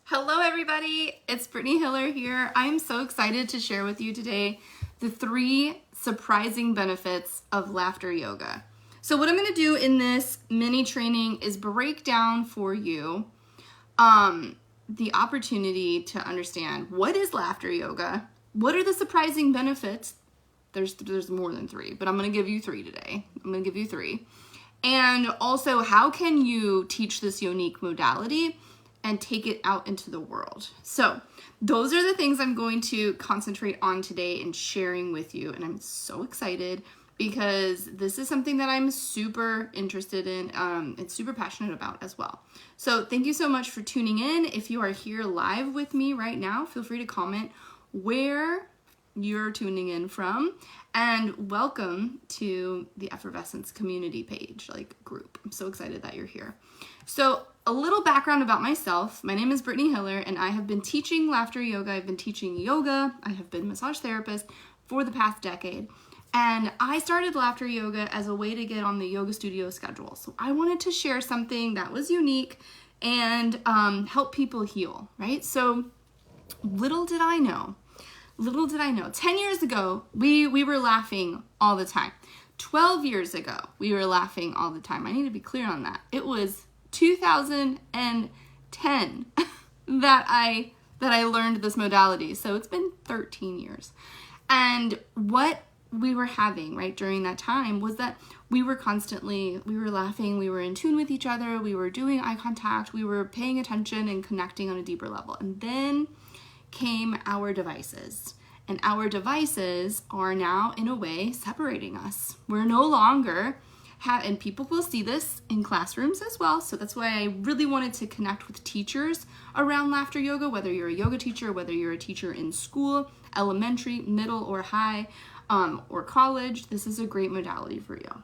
Hello everybody, it's Brittany Hiller here. I'm so excited to share with you today the 3 surprising benefits of laughter yoga. So what I'm going to do in this mini training is break down for you the opportunity to understand what is laughter yoga, what are the surprising benefits. There's more than 3, but I'm going to give you 3 today. I'm going to give you 3. And also, how can you teach this unique modality and take it out into the world? So those are the things I'm going to concentrate on today and sharing with you. And I'm so excited because this is something that I'm super interested in and super passionate about as well. So thank you so much for tuning in. If you are here live with me right now, feel free to comment where you're tuning in from, and welcome to the Effervescence community page, group. I'm so excited that you're here. So a little background about myself. My name is Brittany Hiller, and I have been teaching laughter yoga. I've been teaching yoga. I have been a massage therapist for the past decade. And I started laughter yoga as a way to get on the yoga studio schedule. So I wanted to share something that was unique and help people heal, right? So little did I know, 10 years ago, we were laughing all the time. 12 years ago, we were laughing all the time. I need to be clear on that. It was 2010 that I learned this modality. So it's been 13 years. And what we were having, right, during that time was that we were laughing, we were in tune with each other, we were doing eye contact, we were paying attention and connecting on a deeper level. And then came our devices. And our devices are now, in a way, separating us. We're no longer, and people will see this in classrooms as well, so that's why I really wanted to connect with teachers around laughter yoga, whether you're a yoga teacher, whether you're a teacher in school, elementary, middle, or high, or college. This is a great modality for you.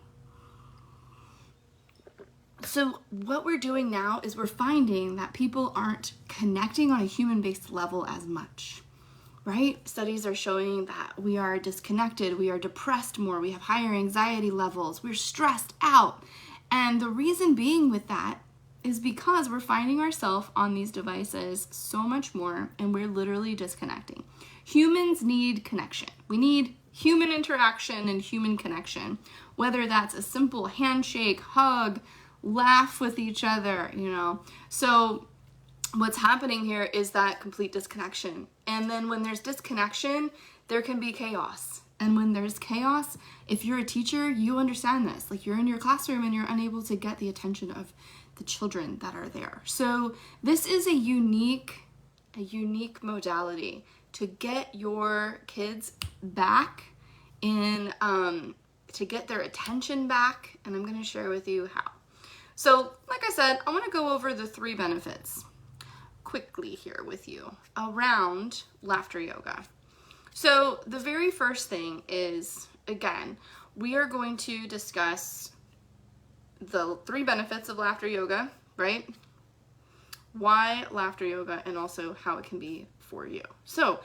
So what we're doing now is we're finding that people aren't connecting on a human-based level as much, right? Studies are showing that we are disconnected, we are depressed more, we have higher anxiety levels, we're stressed out. And the reason being with that is because we're finding ourselves on these devices so much more, and we're literally disconnecting. Humans need connection. We need human interaction and human connection, whether that's a simple handshake, hug, laugh with each other, So what's happening here is that complete disconnection. And then when there's disconnection, there can be chaos. And when there's chaos, if you're a teacher, you understand this. You're in your classroom and you're unable to get the attention of the children that are there. So this is a unique modality to get your kids back in, to get their attention back. And I'm going to share with you how. So, like I said, I want to go over the 3 benefits quickly here with you around laughter yoga. So, the very first thing is, again, we are going to discuss the 3 benefits of laughter yoga, right? Why laughter yoga, and also how it can be for you. So,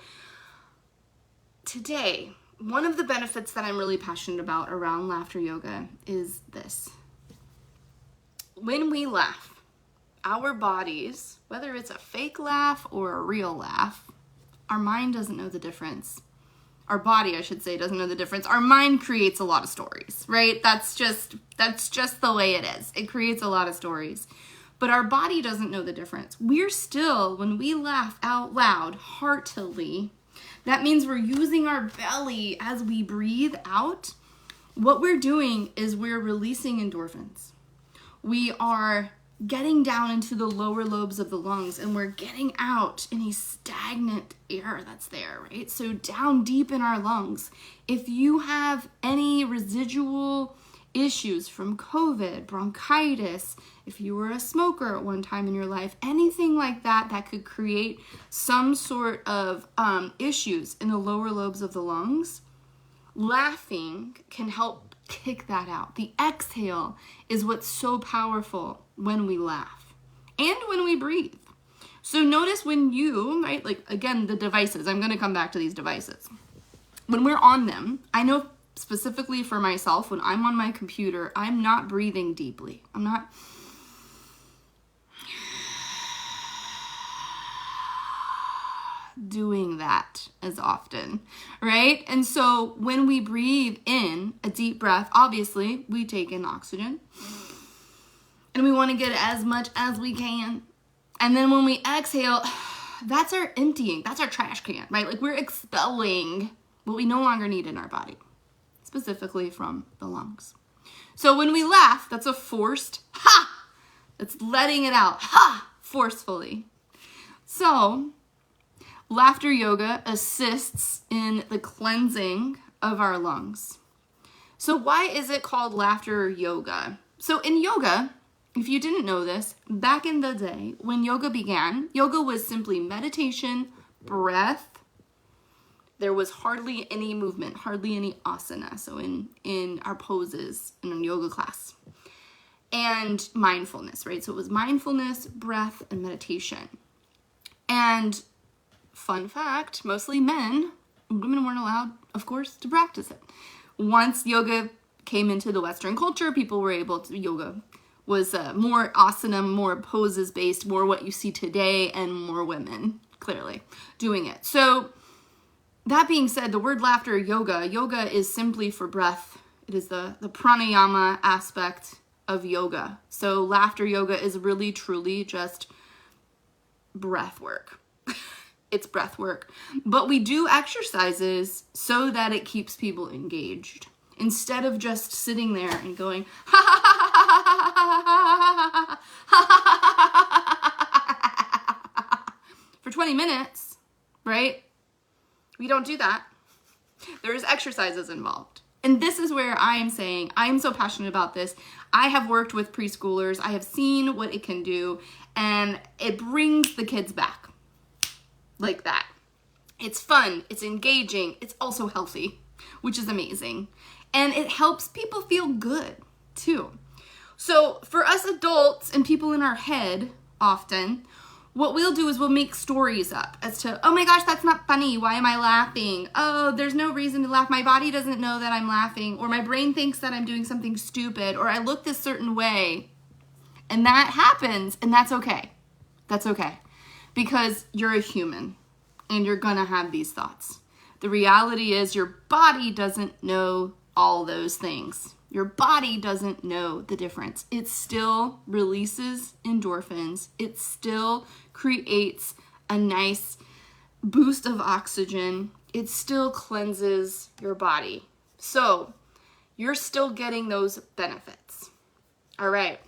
today, one of the benefits that I'm really passionate about around laughter yoga is this. When we laugh, our bodies, whether it's a fake laugh or a real laugh, our mind doesn't know the difference. Our body, I should say, doesn't know the difference. Our mind creates a lot of stories, right? That's just the way it is. It creates a lot of stories. But our body doesn't know the difference. We're still, when we laugh out loud, heartily, that means we're using our belly as we breathe out. What we're doing is we're releasing endorphins. We are getting down into the lower lobes of the lungs, and we're getting out any stagnant air that's there, right? So down deep in our lungs. If you have any residual issues from COVID, bronchitis, if you were a smoker at one time in your life, anything like that that could create some sort of issues in the lower lobes of the lungs, laughing can help kick that out. The exhale is what's so powerful when we laugh and when we breathe. So notice when you, right, again, the devices, I'm going to come back to these devices. When we're on them, I know specifically for myself, when I'm on my computer, I'm not breathing deeply. I'm not doing that as often, right? And so when we breathe in a deep breath, obviously we take in oxygen and we want to get as much as we can. And then when we exhale, that's our emptying, that's our trash can, right? Like we're expelling what we no longer need in our body, specifically from the lungs. So when we laugh, that's a forced ha! That's letting it out, ha! Forcefully. So laughter yoga assists in the cleansing of our lungs. So why is it called laughter yoga? So in yoga, if you didn't know this, back in the day when yoga began, yoga was simply meditation, breath. There was hardly any movement, hardly any asana. So in our poses in a yoga class. And mindfulness, right? So it was mindfulness, breath, and meditation. And fun fact, mostly men, women weren't allowed, of course, to practice it. Once yoga came into the Western culture, people were able to, yoga was more asana, more poses based, more what you see today, and more women, clearly, doing it. So that being said, the word laughter yoga is simply for breath. It is the pranayama aspect of yoga. So laughter yoga is really, truly just breath work. It's breath work. But we do exercises so that it keeps people engaged. Instead of just sitting there and going, ha ha ha ha ha ha ha ha for 20 minutes, right? We don't do that. There's exercises involved. And this is where I am saying, I am so passionate about this. I have worked with preschoolers. I have seen what it can do, and it brings the kids back like that. It's fun, it's engaging, it's also healthy, which is amazing. And it helps people feel good too. So for us adults and people in our head often, what we'll do is we'll make stories up as to, oh my gosh, that's not funny. Why am I laughing? Oh, there's no reason to laugh. My body doesn't know that I'm laughing, or my brain thinks that I'm doing something stupid, or I look this certain way. And that happens, and that's okay. That's okay. Because you're a human, and you're gonna have these thoughts. The reality is your body doesn't know all those things. Your body doesn't know the difference. It still releases endorphins. It still creates a nice boost of oxygen. It still cleanses your body. So you're still getting those benefits. All right.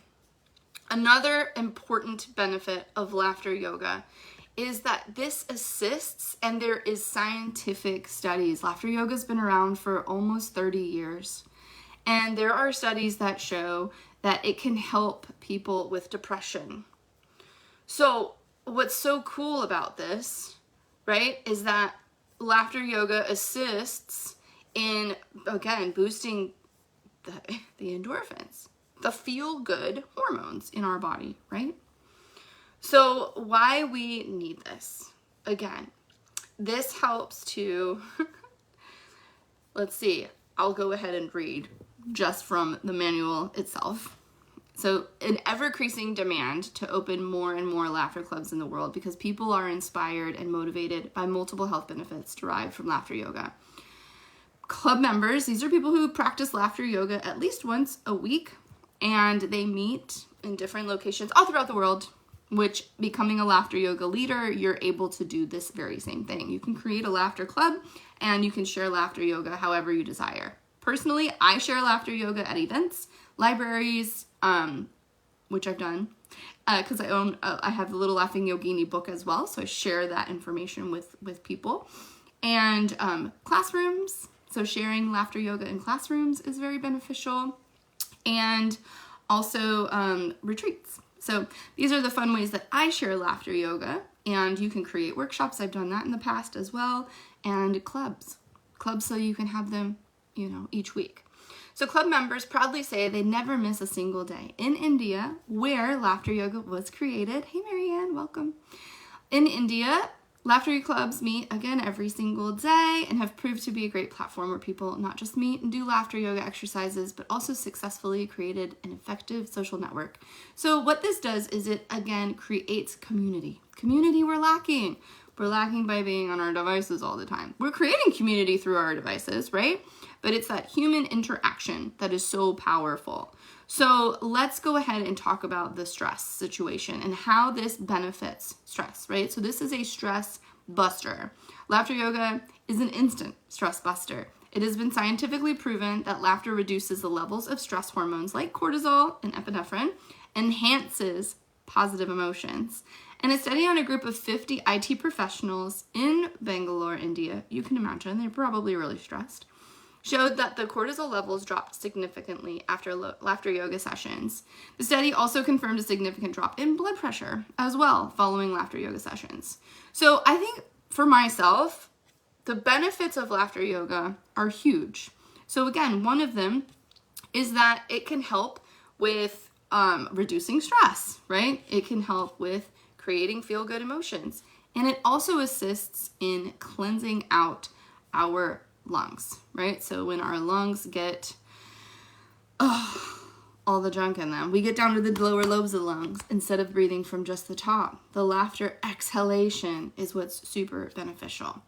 Another important benefit of laughter yoga is that this assists, and there is scientific studies. Laughter yoga has been around for almost 30 years. And there are studies that show that it can help people with depression. So what's so cool about this, right, is that laughter yoga assists in, again, boosting the endorphins, the feel-good hormones in our body, right? So why we need this? Again, this helps to, let's see, I'll go ahead and read just from the manual itself. So an ever-increasing demand to open more and more laughter clubs in the world because people are inspired and motivated by multiple health benefits derived from laughter yoga. Club members, these are people who practice laughter yoga at least once a week, and they meet in different locations all throughout the world, which becoming a laughter yoga leader, you're able to do this very same thing. You can create a laughter club and you can share laughter yoga however you desire. Personally, I share laughter yoga at events, libraries, which I've done, because I have the Little Laughing Yogini book as well, so I share that information with people. And classrooms, so sharing laughter yoga in classrooms is very beneficial. And also retreats. So these are the fun ways that I share laughter yoga, and you can create workshops. I've done that in the past as well, and clubs so you can have them, each week. So club members proudly say they never miss a single day. In India, where laughter yoga was created, hey Marianne, welcome. In India, laughter clubs meet again every single day and have proved to be a great platform where people not just meet and do laughter yoga exercises, but also successfully created an effective social network. So what this does is it again creates community. Community we're lacking. We're lacking by being on our devices all the time. We're creating community through our devices, right? But it's that human interaction that is so powerful. So let's go ahead and talk about the stress situation and how this benefits stress, right? So this is a stress buster. Laughter yoga is an instant stress buster. It has been scientifically proven that laughter reduces the levels of stress hormones like cortisol and epinephrine, enhances positive emotions. And a study on a group of 50 IT professionals in Bangalore, India, you can imagine they're probably really stressed, showed that the cortisol levels dropped significantly after laughter yoga sessions. The study also confirmed a significant drop in blood pressure as well following laughter yoga sessions. So I think for myself, the benefits of laughter yoga are huge. So again, one of them is that it can help with reducing stress, right? It can help with creating feel-good emotions. And it also assists in cleansing out our lungs, right? So when our lungs get all the junk in them, we get down to the lower lobes of the lungs instead of breathing from just the top. The laughter exhalation is what's super beneficial.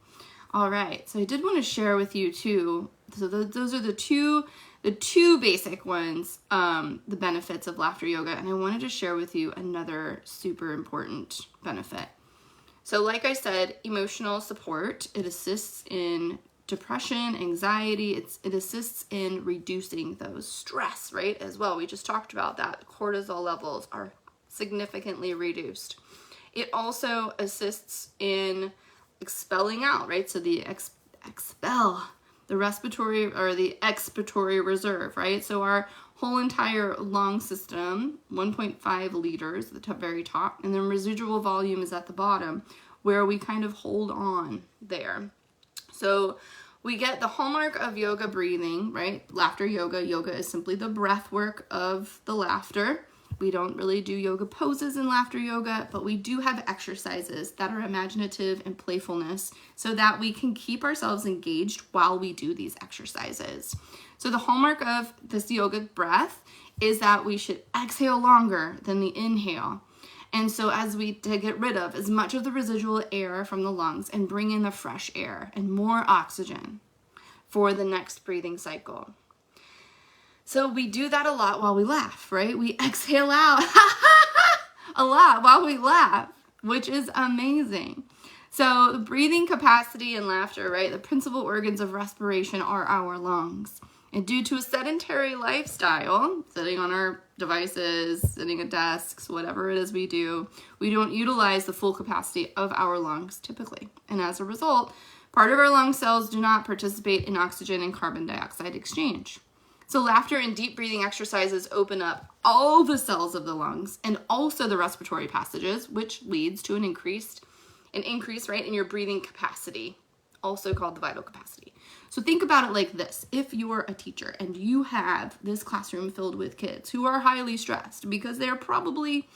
All right, so I did want to share with you too, so those are the two basic ones, the benefits of laughter yoga, and I wanted to share with you another super important benefit. So like I said, emotional support, it assists in depression, anxiety, it assists in reducing those stress, right, as well. We just talked about that. Cortisol levels are significantly reduced. It also assists in expelling out, right? So the expel, the respiratory or the expiratory reserve, right? So our whole entire lung system, 1.5 liters at the very top, and then residual volume is at the bottom where we kind of hold on there. So we get the hallmark of yoga breathing, right? Laughter yoga. Yoga is simply the breath work of the laughter. We don't really do yoga poses in laughter yoga, but we do have exercises that are imaginative and playfulness so that we can keep ourselves engaged while we do these exercises. So the hallmark of this yoga breath is that we should exhale longer than the inhale. And so to get rid of as much of the residual air from the lungs and bring in the fresh air and more oxygen for the next breathing cycle. So we do that a lot while we laugh, right? We exhale out a lot while we laugh, which is amazing. So the breathing capacity and laughter, right? The principal organs of respiration are our lungs. And due to a sedentary lifestyle, sitting on our devices, sitting at desks, whatever it is we do, we don't utilize the full capacity of our lungs typically. And as a result, part of our lung cells do not participate in oxygen and carbon dioxide exchange. So laughter and deep breathing exercises open up all the cells of the lungs and also the respiratory passages, which leads to an increase, right, in your breathing capacity, also called the vital capacity. So think about it like this. If you're a teacher and you have this classroom filled with kids who are highly stressed because they're probably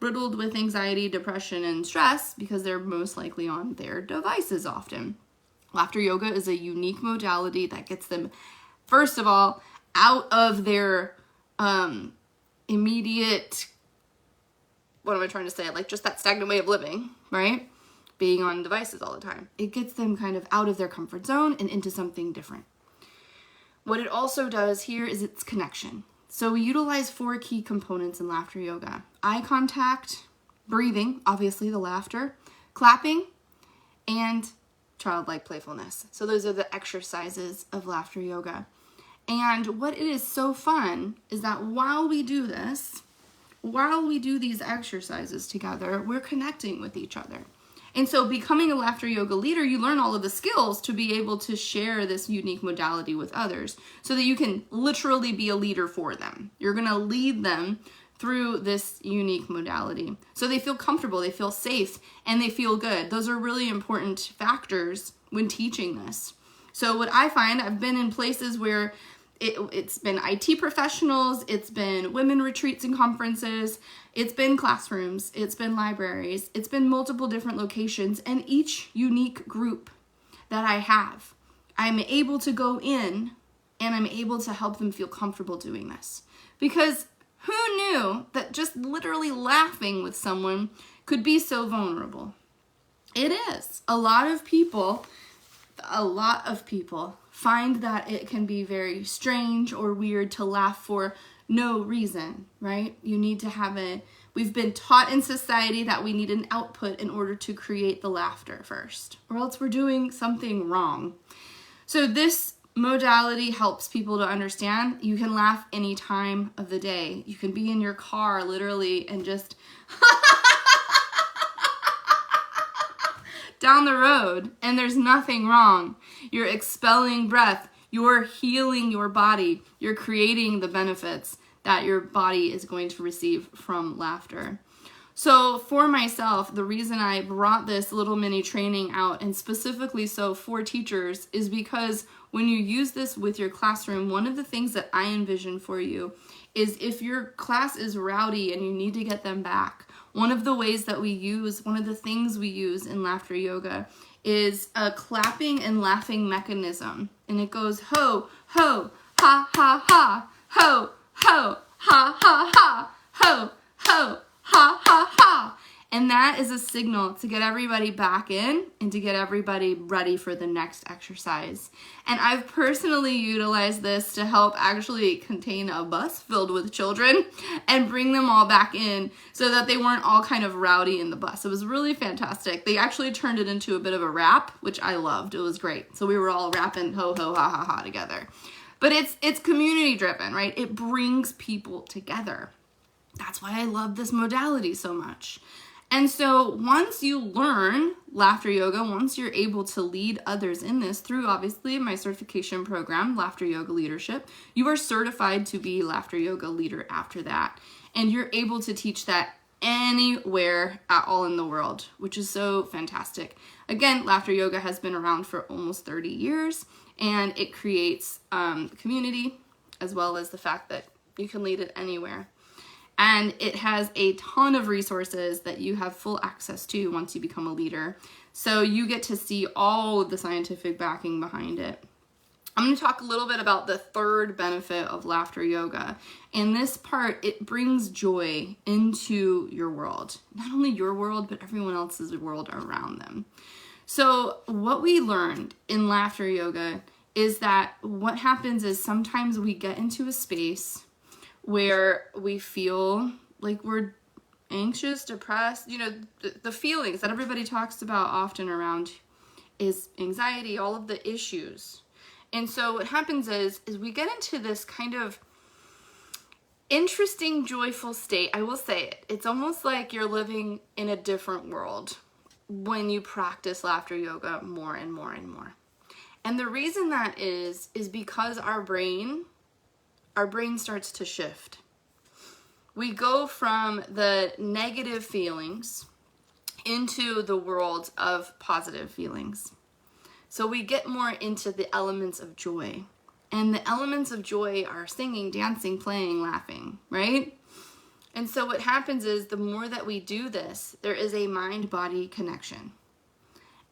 riddled with anxiety, depression, and stress because they're most likely on their devices often. Laughter yoga is a unique modality that gets them, first of all, out of their immediate, what am I trying to say? Like just that stagnant way of living, right? Being on devices all the time. It gets them kind of out of their comfort zone and into something different. What it also does here is its connection. So we utilize 4 key components in laughter yoga. Eye contact, breathing, obviously the laughter, clapping, and childlike playfulness. So those are the exercises of laughter yoga. And what it is so fun is that while we do these exercises together, we're connecting with each other. And so becoming a laughter yoga leader, you learn all of the skills to be able to share this unique modality with others so that you can literally be a leader for them. You're going to lead them through this unique modality so they feel comfortable, they feel safe, and they feel good. Those are really important factors when teaching this. So what I find, I've been in places where it's been IT professionals, it's been women retreats and conferences, it's been classrooms, it's been libraries, it's been multiple different locations, and each unique group that I have, I'm able to go in and I'm able to help them feel comfortable doing this. Because who knew that just literally laughing with someone could be so vulnerable? It is. A lot of people find that it can be very strange or weird to laugh for no reason, right? You need to have we've been taught in society that we need an output in order to create the laughter first, or else we're doing something wrong. So this modality helps people to understand you can laugh any time of the day. You can be in your car literally and just down the road and there's nothing wrong. You're expelling breath. You're healing your body. You're creating the benefits that your body is going to receive from laughter. So for myself, the reason I brought this little mini training out, and specifically so for teachers, is because when you use this with your classroom, one of the things that I envision for you is if your class is rowdy and you need to get them back, one of the things we use in laughter yoga is a clapping and laughing mechanism. And it goes ho, ho, ha, ha, ha, ho, ho, ha, ha, ha, ho, ho, ha, ha, ha. And that is a signal to get everybody back in and to get everybody ready for the next exercise. And I've personally utilized this to help actually contain a bus filled with children and bring them all back in so that they weren't all kind of rowdy in the bus. It was really fantastic. They actually turned it into a bit of a rap, which I loved. It was great. So we were all rapping ho, ho, ha, ha, ha together. But it's community driven, right? It brings people together. That's why I love this modality so much. And so once you learn laughter yoga, once you're able to lead others in this through obviously my certification program, Laughter Yoga Leadership, you are certified to be laughter yoga leader after that. And you're able to teach that anywhere at all in the world, which is so fantastic. Again, laughter yoga has been around for almost 30 years and it creates community as well as the fact that you can lead it anywhere. And it has a ton of resources that you have full access to once you become a leader. So you get to see all the scientific backing behind it. I'm going to talk a little bit about the third benefit of laughter yoga. In this part, it brings joy into your world. Not only your world, but everyone else's world around them. So what we learned in laughter yoga is that what happens is sometimes we get into a space where we feel like we're anxious, depressed, the feelings that everybody talks about often around is anxiety, all of the issues. And so what happens is we get into this kind of interesting, joyful state. I will say it. It's almost like you're living in a different world when you practice laughter yoga more and more and more. And the reason that is because our brain starts to shift. We go from the negative feelings into the world of positive feelings. So we get more into the elements of joy. And the elements of joy are singing, dancing, playing, laughing, right? And so what happens is the more that we do this, there is a mind-body connection.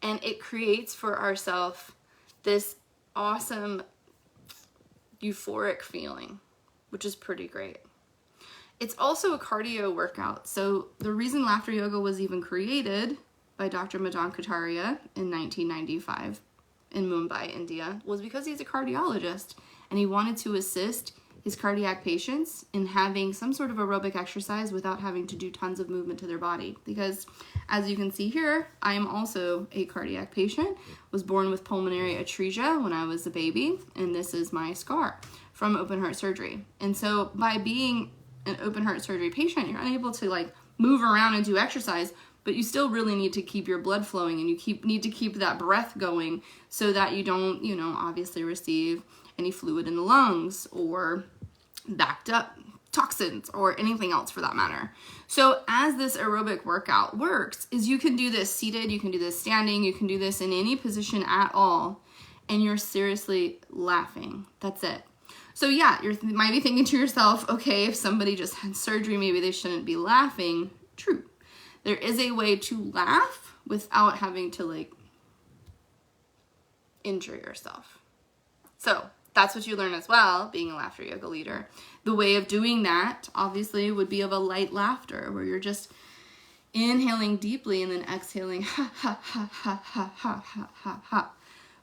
And it creates for ourselves this awesome euphoric feeling, which is pretty great. It's also a cardio workout. So the reason laughter yoga was even created by Dr. Madan Kataria in 1995 in Mumbai, India, was because he's a cardiologist and he wanted to assist his cardiac patients in having some sort of aerobic exercise without having to do tons of movement to their body. Because as you can see here, I am also a cardiac patient, was born with pulmonary atresia when I was a baby, and this is my scar from open heart surgery. And so by being an open heart surgery patient, you're unable to move around and do exercise, but you still really need to keep your blood flowing and you need to keep that breath going so that you don't, obviously receive any fluid in the lungs or backed up toxins or anything else for that matter. So as this aerobic workout works is you can do this seated, you can do this standing, you can do this in any position at all, and you're seriously laughing. That's it. So yeah, you might be thinking to yourself, okay, if somebody just had surgery, maybe they shouldn't be laughing. True. There is a way to laugh without having to injure yourself. So that's what you learn as well, being a laughter yoga leader. The way of doing that, obviously, would be of a light laughter where you're just Inhaling deeply and then exhaling, ha, ha, ha, ha, ha, ha, ha, ha, ha.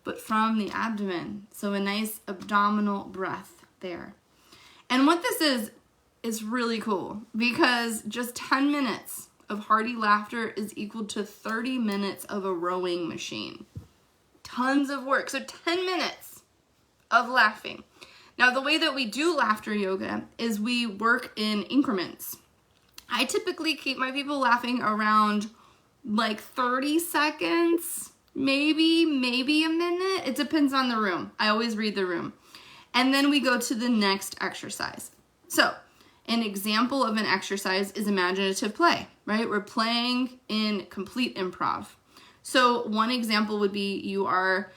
But from the abdomen. So a nice abdominal breath there. And what this is really cool because just 10 minutes of hearty laughter is equal to 30 minutes of a rowing machine. Tons of work. So 10 minutes of laughing. Now, the way that we do laughter yoga is we work in increments. I typically keep my people laughing around like 30 seconds, maybe a minute. It depends on the room. I always read the room. And then we go to the next exercise. So, an example of an exercise is imaginative play, right? We're playing in complete improv. So one example would be you are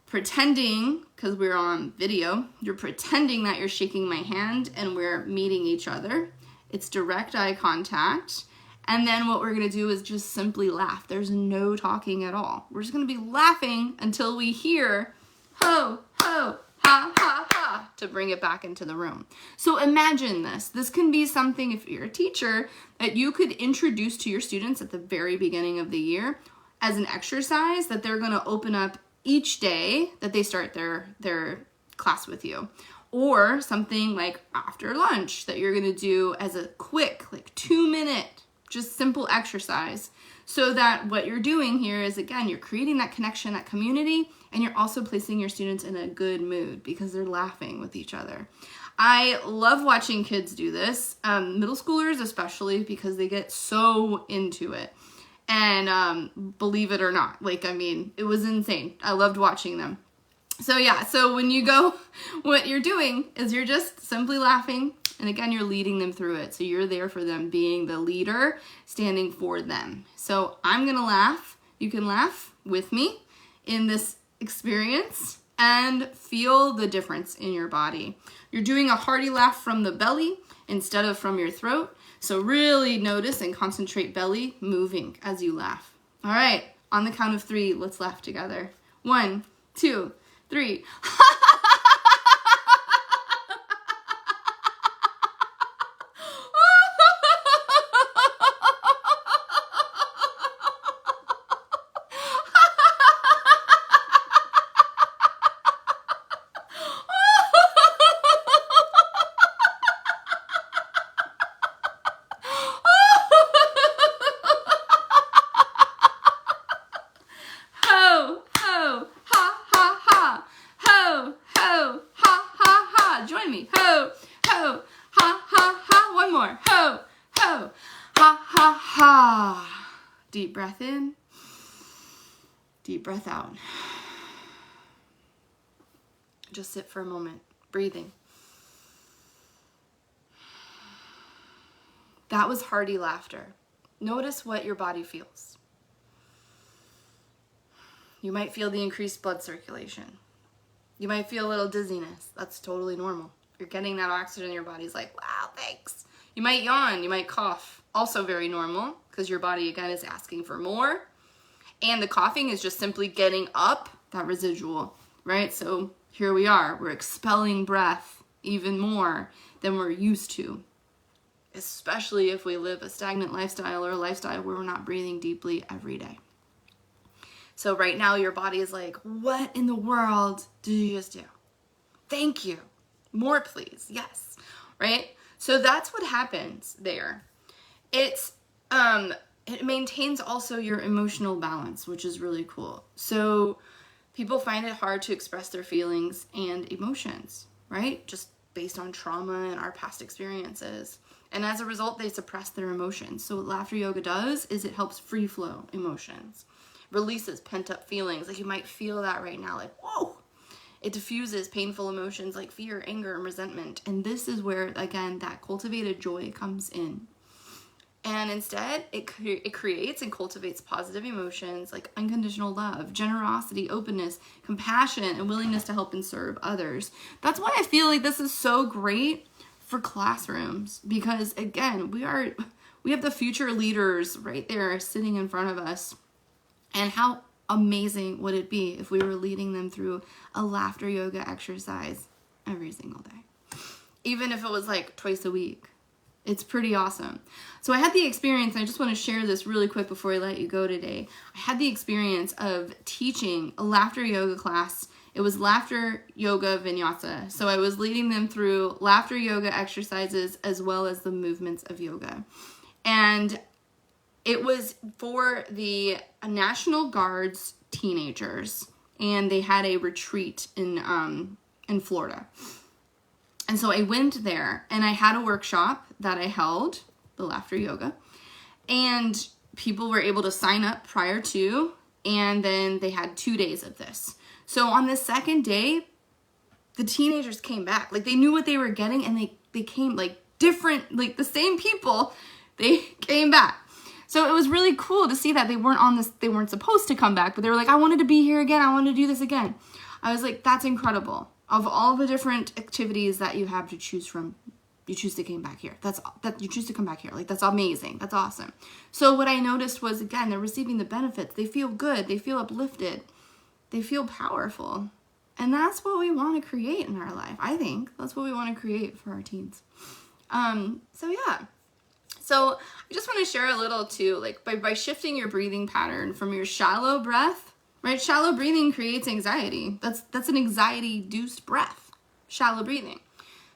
pretending, because we're on video, you're pretending that you're shaking my hand and we're meeting each other. It's direct eye contact. And then what we're going to do is just simply laugh. There's no talking at all. We're just going to be laughing until we hear ho, ho, ha, ha, ha, to bring it back into the room. So imagine this. This can be something, if you're a teacher, that you could introduce to your students at the very beginning of the year as an exercise that they're going to open up each day that they start their class with you. Or something like after lunch that you're going to do as a quick, like 2-minute, just simple exercise. So that what you're doing here is, again, you're creating that connection, that community, and you're also placing your students in a good mood because they're laughing with each other. I love watching kids do this, middle schoolers especially, because they get so into it. And believe it or not, it was insane. I loved watching them. So yeah, so when you go, what you're doing is you're just simply laughing. And again, you're leading them through it. So you're there for them, being the leader, standing for them. So I'm going to laugh. You can laugh with me in this experience and feel the difference in your body. You're doing a hearty laugh from the belly instead of from your throat. So really notice and concentrate belly moving as you laugh. All right, on the count of 3, let's laugh together. 1, 2, 3. Join me. Ho, ho, ha, ha, ha. One more. Ho, ho, ha, ha, ha. Deep breath in. Deep breath out. Just sit for a moment, breathing. That was hearty laughter. Notice what your body feels. You might feel the increased blood circulation. You might feel a little dizziness. That's totally normal. You're getting that oxygen in your body's like, wow, thanks. You might yawn, you might cough. Also very normal because your body, again, is asking for more. And the coughing is just simply getting up that residual, right? So here we are. We're expelling breath even more than we're used to, especially if we live a stagnant lifestyle or a lifestyle where we're not breathing deeply every day. So right now your body is like, what in the world did you just do? Thank you. More please. Yes. Right? So that's what happens there. It maintains also your emotional balance, which is really cool. So people find it hard to express their feelings and emotions, right? Just based on trauma and our past experiences. And as a result, they suppress their emotions. So what laughter yoga does is it helps free flow emotions. Releases pent-up feelings, like you might feel that right now, like, whoa. It diffuses painful emotions like fear, anger, and resentment. And this is where, again, that cultivated joy comes in. And instead, it creates and cultivates positive emotions like unconditional love, generosity, openness, compassion, and willingness to help and serve others. That's why I feel like this is so great for classrooms, because, again, we have the future leaders right there sitting in front of us. And how amazing would it be if we were leading them through a laughter yoga exercise every single day? Even if it was like twice a week. It's pretty awesome. So I had the experience, and I just want to share this really quick before I let you go today. I had the experience of teaching a laughter yoga class. It was laughter yoga vinyasa. So I was leading them through laughter yoga exercises as well as the movements of yoga. And it was for the National Guard's teenagers, and they had a retreat in Florida. And so I went there, and I had a workshop that I held, the laughter yoga, and people were able to sign up prior to, and then they had 2 days of this. So on the second day, the teenagers came back. Like, they knew what they were getting, and they came, like, different, like, the same people, they came back. So it was really cool to see that they weren't supposed to come back, but they were like, I wanted to be here again, I wanted to do this again. I was like, that's incredible. Of all the different activities that you have to choose from, you choose to come back here. You choose to come back here. Like, that's amazing. That's awesome. So what I noticed was, again, they're receiving the benefits. They feel good. They feel uplifted. They feel powerful. And that's what we want to create in our life. I think that's what we want to create for our teens. So yeah. So I just want to share a little too, like by shifting your breathing pattern from your shallow breath, right? Shallow breathing creates anxiety. That's an anxiety-induced breath, shallow breathing.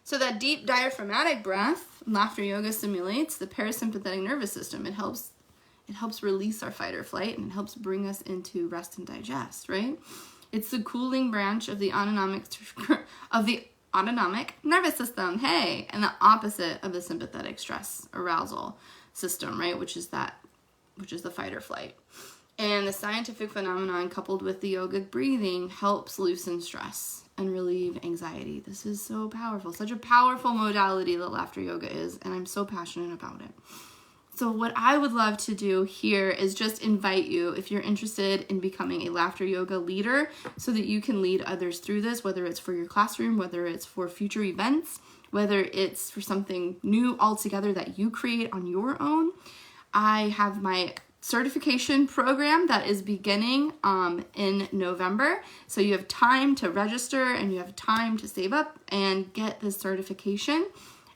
So that deep diaphragmatic breath, laughter yoga stimulates the parasympathetic nervous system. It helps release our fight or flight, and it helps bring us into rest and digest, right? It's the cooling branch of the autonomic nervous system, hey, and the opposite of the sympathetic stress arousal system, right? Which is the fight or flight. And the scientific phenomenon coupled with the yogic breathing helps loosen stress and relieve anxiety. This is so powerful. Such a powerful modality that laughter yoga is, and I'm so passionate about it. So what I would love to do here is just invite you, if you're interested in becoming a laughter yoga leader, so that you can lead others through this, whether it's for your classroom, whether it's for future events, whether it's for something new altogether that you create on your own. I have my certification program that is beginning in November. So you have time to register, and you have time to save up and get this certification.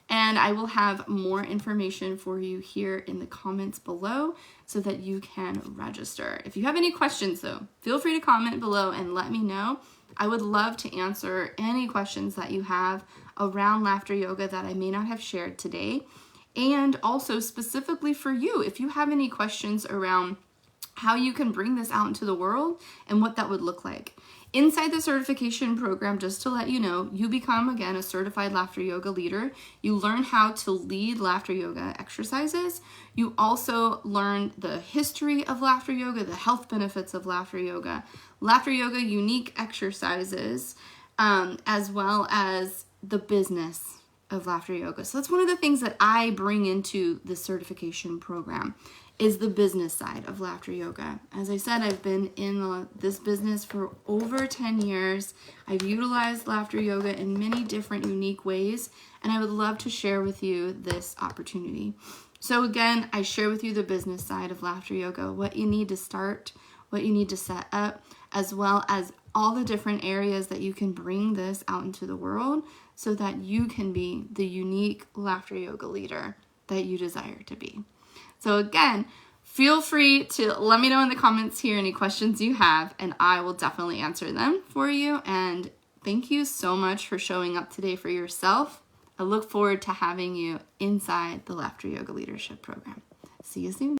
And I will have more information for you here in the comments below so that you can register. If you have any questions though, feel free to comment below and let me know. I would love to answer any questions that you have around laughter yoga that I may not have shared today. And also specifically for you, if you have any questions around how you can bring this out into the world and what that would look like. Inside the certification program, just to let you know, you become, again, a certified laughter yoga leader. You learn how to lead laughter yoga exercises. You also learn the history of laughter yoga, the health benefits of laughter yoga unique exercises, as well as the business of laughter yoga. So that's one of the things that I bring into the certification program, is the business side of laughter yoga. As I said, I've been in this business for over 10 years. I've utilized laughter yoga in many different unique ways, and I would love to share with you this opportunity. So again, I share with you the business side of laughter yoga, what you need to start, what you need to set up, as well as all the different areas that you can bring this out into the world so that you can be the unique laughter yoga leader that you desire to be. So again, feel free to let me know in the comments here any questions you have, and I will definitely answer them for you. And thank you so much for showing up today for yourself. I look forward to having you inside the Laughter Yoga Leadership Program. See you soon.